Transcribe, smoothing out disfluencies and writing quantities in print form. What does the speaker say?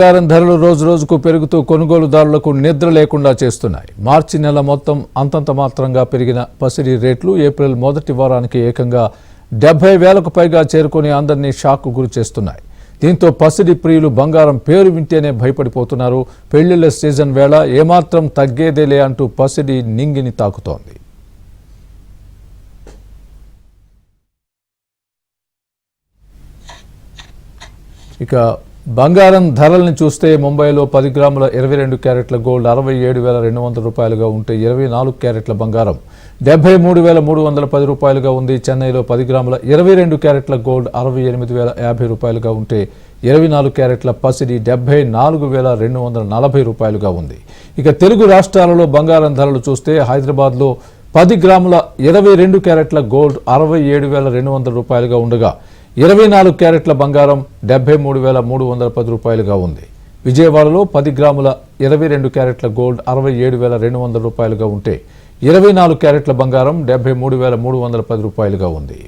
బంగారం ధరలు రోజు రోజుకు పెరుగుతూ కొనుగోలుదారులకు నిద్ర లేకుండా చేస్తున్నాయి. మార్చి నెల మొత్తం అంతంత మాత్రంగా పెరిగిన పసిడి రేట్లు ఏప్రిల్ మొదటి వారానికి ఏకంగా 70,000కు పైగా చేరుకొని అందరినీ షాక్కు గురి చేస్తున్నాయి. దీంతో పసిడి ప్రియులు బంగారం పేరు వింటేనే భయపడిపోతున్నారు. పెళ్లిళ్ల సీజన్ వేళ ఏమాత్రం తగ్గేదేలే అంటూ పసిడి నింగిని తాకుతోంది. ఇక బంగారం ధరలను చూస్తే ముంబైలో 10 గ్రాముల 22 క్యారెట్ల గోల్డ్ 67,200 రూపాయలుగా ఉంటే 24 క్యారెట్ల బంగారం 73,310 రూపాయలుగా ఉంది. చెన్నైలో 10 గ్రాముల 22 క్యారెట్ల గోల్డ్ 68,050 రూపాయలుగా ఉంటే 24 క్యారెట్ల పసిడి 74,240 రూపాయలుగా ఉంది. ఇక తెలుగు రాష్ట్రాలలో బంగారం ధరలు చూస్తే హైదరాబాద్లో 10 గ్రాముల 22 క్యారెట్ల గోల్డ్ 67,200 రూపాయలుగా ఉండగా 24 క్యారెట్ల బంగారం 73,310 రూపాయలుగా ఉంది. విజయవాడలో 10 గ్రాముల 22 క్యారెట్ల గోల్డ్ 67,200 రూపాయలుగా ఉంటే 24 క్యారెట్ల బంగారం 73,310 రూపాయలుగా ఉంది.